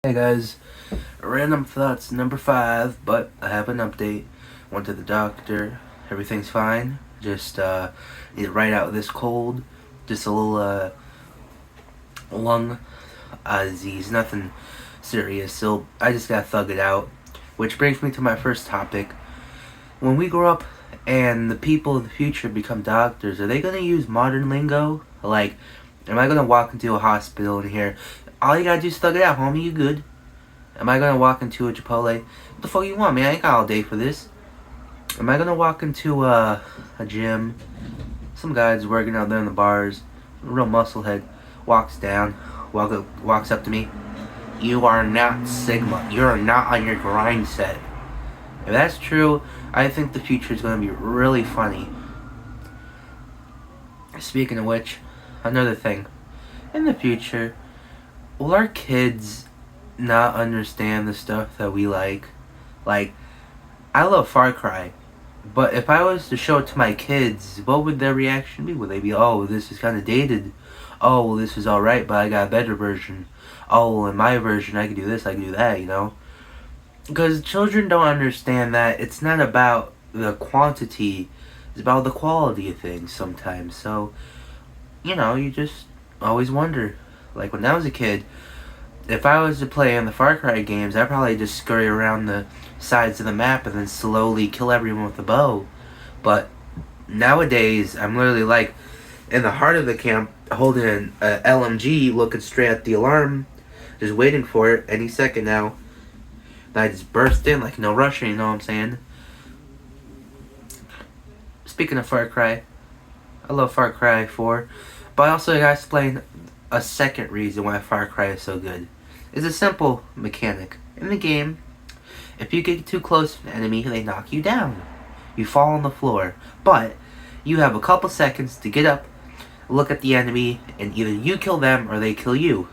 Hey guys, random thoughts number 5, but I have an update. Went to the doctor, everything's fine. Just need to ride out this cold. Just a little lung disease, nothing serious. So I just gotta thug it out. Which brings me to my first topic. When we grow up and the people of the future become doctors, are they gonna use modern lingo? Like, am I gonna walk into a hospital and hear, all you gotta do is thug it out, homie, you good? Am I gonna walk into a Chipotle? What the fuck you want, man? I ain't got all day for this. Am I gonna walk into a gym? Some guy's working out there in the bars. A real musclehead walks up to me. You are not Sigma. You are not on your grind set. If that's true, I think the future is gonna be really funny. Speaking of which, another thing. In the future, will our kids not understand the stuff that we like? Like, I love Far Cry, but if I was to show it to my kids, what would their reaction be? Would they be, oh, this is kind of dated? Oh, well, this is alright, but I got a better version. Oh, well, in my version, I can do this, I can do that, you know? Because children don't understand that it's not about the quantity, it's about the quality of things sometimes. So, you just always wonder. Like, when I was a kid, if I was to play in the Far Cry games, I'd probably just scurry around the sides of the map and then slowly kill everyone with a bow. But nowadays, I'm literally like in the heart of the camp, holding an LMG, looking straight at the alarm, just waiting for it any second now. And I just burst in like no rushing, you know what I'm saying? Speaking of Far Cry, I love Far Cry 4, but I also gotta explain a second reason why Far Cry is so good. It's a simple mechanic. In the game, if you get too close to an enemy, they knock you down. You fall on the floor. But you have a couple seconds to get up, look at the enemy, and either you kill them or they kill you.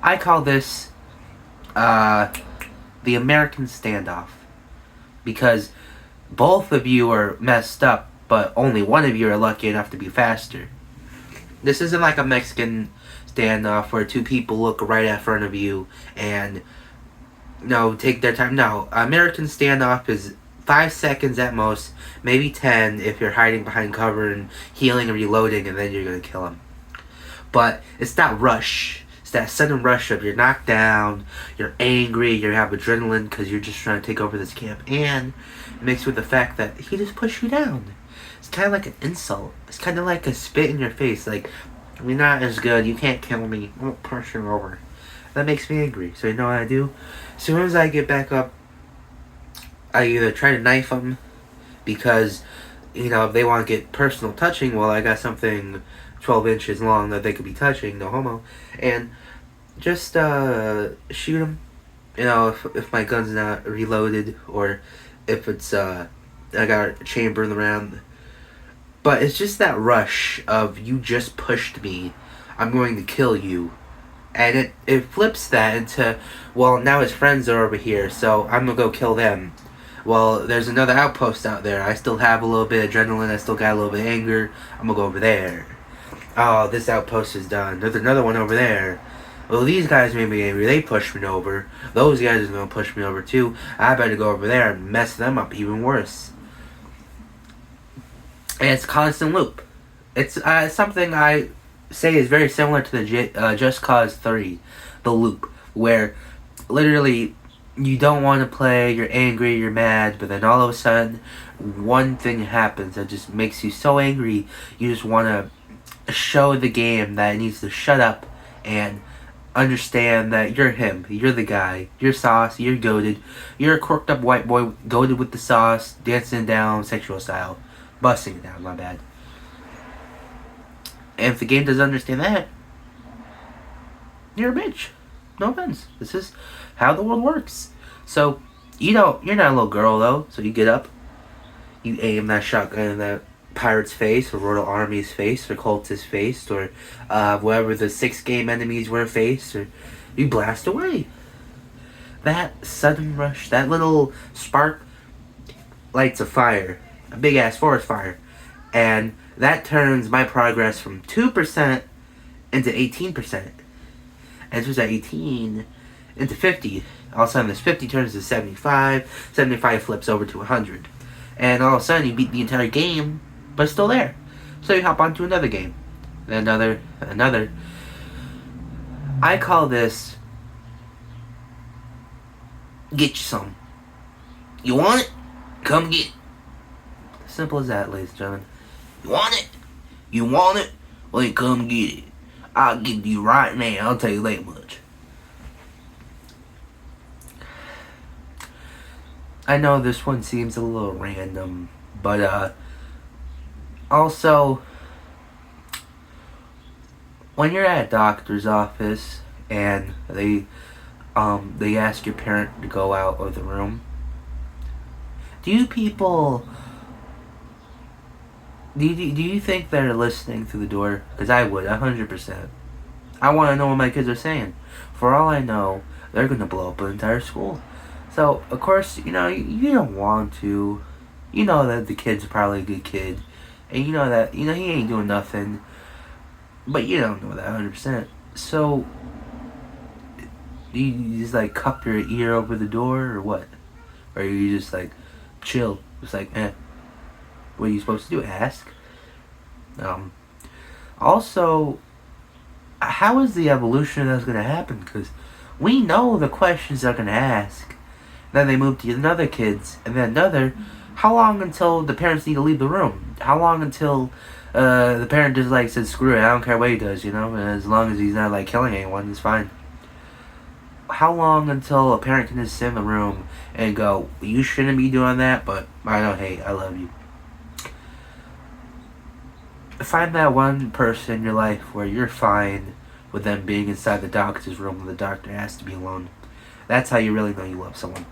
I call this the American standoff. Because both of you are messed up, but only one of you are lucky enough to be faster. This isn't like a Mexican standoff where two people look right in front of you and take their time. No, American standoff is 5 seconds at most, maybe 10 if you're hiding behind cover and healing and reloading, and then you're gonna kill them. But it's that rush. It's that sudden rush of you're knocked down, you're angry, you have adrenaline because you're just trying to take over this camp, and mixed with the fact that he just pushed you down. It's kind of like an insult. It's kind of like a spit in your face. Like, you're not as good. You can't kill me. I won't push you over. That makes me angry. So you know what I do? As soon as I get back up, I either try to knife them because, if they want to get personal touching, well, I got something 12 inches long that they could be touching, no homo, and just shoot them. If my gun's not reloaded or if it's I got a chamber in the round. But it's just that rush of you just pushed me, I'm going to kill you. And it flips that into, well, now his friends are over here, so I'm going to go kill them. Well, there's another outpost out there. I still have a little bit of adrenaline. I still got a little bit of anger. I'm going to go over there. Oh, this outpost is done. There's another one over there. Well, these guys made me angry. They pushed me over. Those guys are going to push me over too. I better go over there and mess them up even worse. And it's a constant loop. It's something I say is very similar to the Just Cause 3, the loop, where literally you don't want to play, you're angry, you're mad, but then all of a sudden one thing happens that just makes you so angry you just want to show the game that it needs to shut up and understand that you're him, you're the guy, you're sauce, you're goated, you're a corked up white boy goated with the sauce, dancing down sexual style. Busting it down, my bad. And if the game doesn't understand that, you're a bitch. No offense. This is how the world works. So, you're not a little girl though, so you get up, you aim that shotgun in that pirate's face, or Royal Army's face, or cultist's face, or whatever the 6 game enemies were face, or you blast away. That sudden rush, that little spark lights a fire. A big ass forest fire, and that turns my progress from 2% into 18%. And this was at 18, into 50. All of a sudden, this 50 turns to 75. 75 flips over to 100. And all of a sudden, you beat the entire game, but it's still there. So you hop onto another game. Then another. I call this get you some. You want it? Come get it. Simple as that, ladies and gentlemen. You want it? You want it? Well, then come get it. I'll give you right now. I'll tell you that much. I know this one seems a little random, but also, when you're at a doctor's office and they ask your parent to go out of the room, do you think they're listening through the door? Because I would, 100%. I want to know what my kids are saying. For all I know, they're going to blow up an entire school. So, of course, you don't want to. You know that the kid's probably a good kid. And you know that, he ain't doing nothing. But you don't know that 100%. So, do you just, cup your ear over the door, or what? Or you just, chill? Just what are you supposed to do? Ask? Also, how is the evolution of that's going to happen? Because we know the questions they're going to ask. Then they move to another kids, and then another. How long until the parents need to leave the room? How long until the parent just says, screw it, I don't care what he does, as long as he's not killing anyone, it's fine. How long until a parent can just sit in the room and go, you shouldn't be doing that, but I know, hey, I love you. Find that one person in your life where you're fine with them being inside the doctor's room when the doctor has to be alone. That's how you really know you love someone.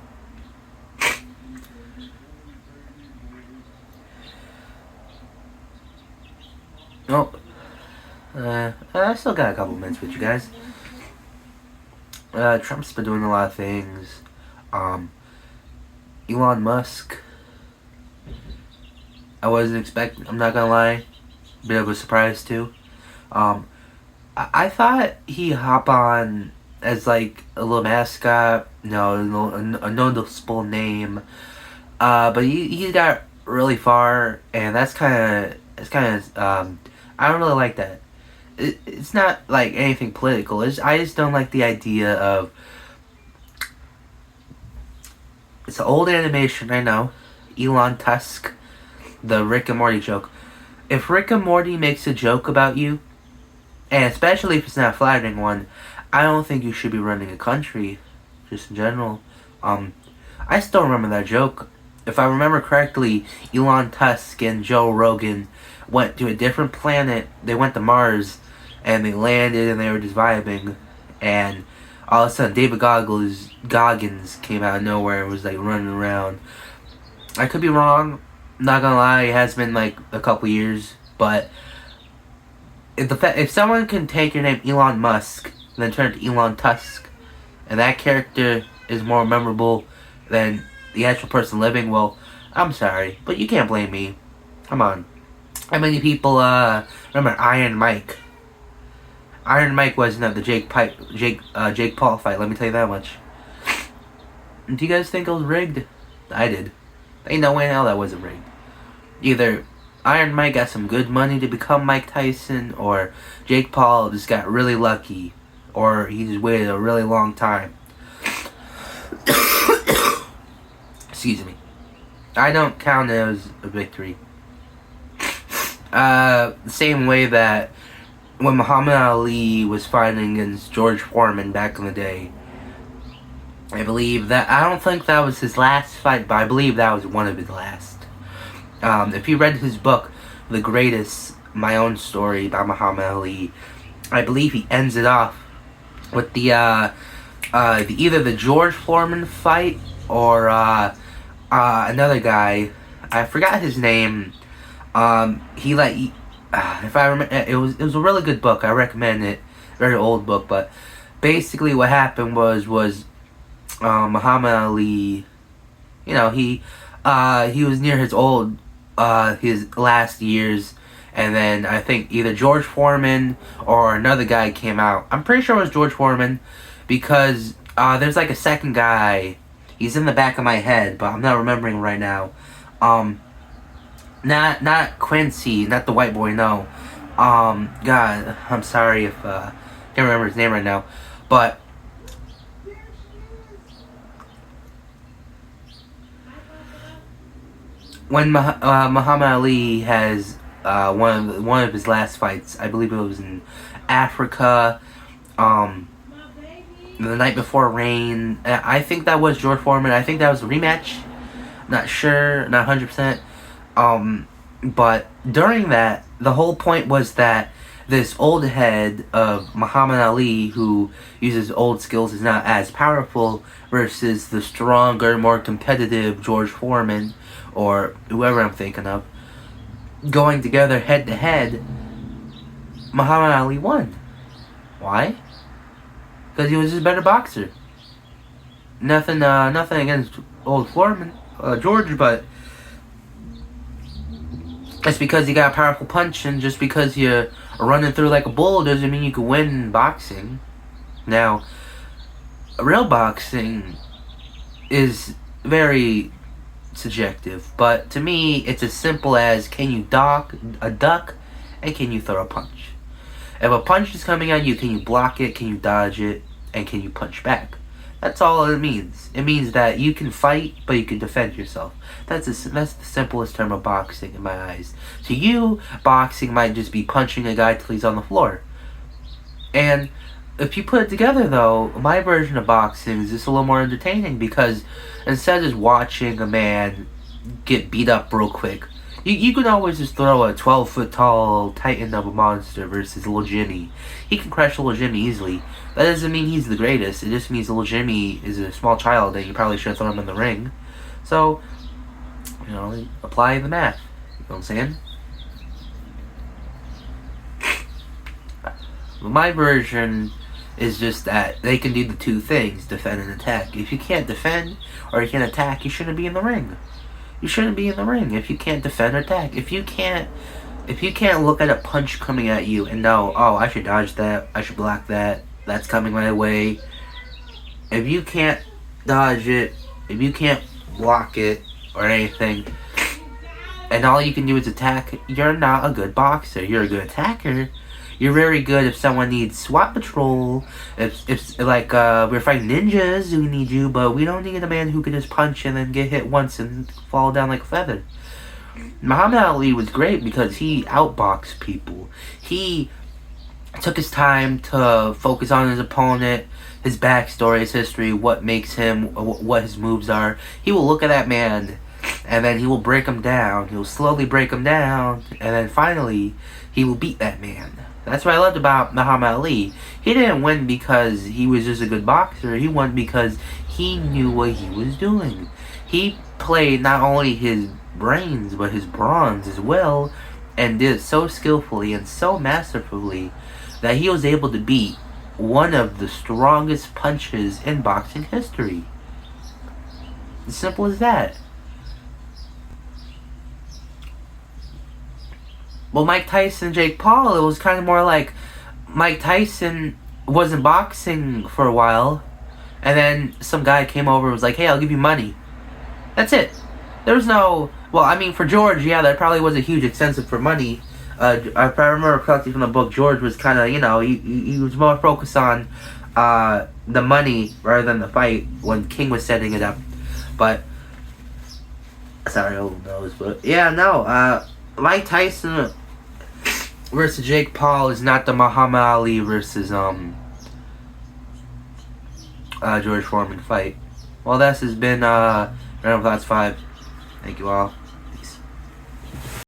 Oh, I still got a couple minutes with you guys. Trump's been doing a lot of things. Elon Musk, I wasn't expecting, I'm not gonna lie, bit of a surprise too. I thought he'd hop on as a little mascot, a noticeable name, but he got really far, and that's kind of, I don't really like that. It's not anything political. I just don't like the idea of. It's an old animation, I know. Elon Tusk, the Rick and Morty joke. If Rick and Morty makes a joke about you, and especially if it's not a flattering one, I don't think you should be running a country, just in general. I still remember that joke. If I remember correctly, Elon Tusk and Joe Rogan went to a different planet. They went to Mars, and they landed, and they were just vibing. And all of a sudden, David Goggins came out of nowhere and was running around. I could be wrong. Not gonna lie, it has been a couple years. But if someone can take your name Elon Musk and then turn it to Elon Tusk, and that character is more memorable than the actual person living, well, I'm sorry, but you can't blame me. Come on. How many people remember Iron Mike? Iron Mike wasn't at the Jake Paul fight, let me tell you that much. Do you guys think it was rigged? I did. Ain't no way in hell that wasn't rigged. Either Iron Mike got some good money to become Mike Tyson, or Jake Paul just got really lucky, or he just waited a really long time. Excuse me. I don't count it as a victory. The same way that when Muhammad Ali was fighting against George Foreman back in the day, I don't think that was his last fight, but I believe that was one of his last. If you read his book, The Greatest, My Own Story by Muhammad Ali, I believe he ends it off with either the George Foreman fight or another guy. I forgot his name. If I remember, it was a really good book. I recommend it. Very old book, but basically what happened was Muhammad Ali, he was near his last years, and then I think either George Foreman or another guy came out. I'm pretty sure it was George Foreman, because There's like a second guy. He's in the back of my head, but I'm not remembering right now. Not Quincy, not the white boy. No. God, I'm sorry if can't remember his name right now, but when Muhammad Ali has one of his last fights, I believe it was in Africa. The night before Rain. I think that was George Foreman. I think that was a rematch. Not sure, not 100%. But during that, the whole point was that this old head of Muhammad Ali, who uses old skills, is not as powerful versus the stronger, more competitive George Foreman, or whoever I'm thinking of. Going together head to head, Muhammad Ali won. Why? Because he was just a better boxer. Nothing against old Foreman, George, but it's because you got a powerful punch, and just because you're running through like a bull doesn't mean you can win boxing. Now, real boxing is very subjective, but to me, it's as simple as can you duck, and can you throw a punch? If a punch is coming at you, can you block it, can you dodge it, and can you punch back? That's all it means. It means that you can fight, but you can defend yourself. That's the simplest term of boxing in my eyes. To you, boxing might just be punching a guy till he's on the floor. And if you put it together, though, my version of boxing is just a little more entertaining, because instead of just watching a man get beat up real quick, you can always just throw a 12-foot tall titan of a monster versus little Jimmy. He can crush little Jimmy easily. That doesn't mean he's the greatest. It just means little Jimmy is a small child and you probably should throw him in the ring. So, apply the math. You know what I'm saying? My version is just that they can do the two things, defend and attack. If you can't defend or you can't attack, you shouldn't be in the ring. You shouldn't be in the ring if you can't defend or attack. If you can't look at a punch coming at you and know, oh, I should dodge that, I should block that, that's coming my way. If you can't dodge it, if you can't block it or anything, and all you can do is attack, you're not a good boxer. You're a good attacker. You're very good if someone needs SWAT patrol. If like we're fighting ninjas, we need you, but we don't need a man who can just punch and then get hit once and fall down like a feather. Muhammad Ali was great because he outboxed people. He took his time to focus on his opponent, his backstory, his history, what makes him, what his moves are. He will look at that man, and then he will break him down. He will slowly break him down, and then finally, he will beat that man. That's what I loved about Muhammad Ali. He didn't win because he was just a good boxer. He won because he knew what he was doing. He played not only his brains, but his brawns as well, and did it so skillfully and so masterfully that he was able to beat one of the strongest punches in boxing history. As simple as that. Well, Mike Tyson, Jake Paul, it was kind of more like Mike Tyson wasn't boxing for a while, and then some guy came over and was like, hey, I'll give you money. That's it. There was no... Well, I mean, for George, yeah, that probably was a huge expensive for money. If I remember correctly from the book, George was kind of, he was more focused on the money rather than the fight when King was setting it up. But, sorry, old nose, but, yeah, no, Mike Tyson versus Jake Paul is not the Muhammad Ali versus George Foreman fight. Well, this has been Random Thoughts 5. Thank you all.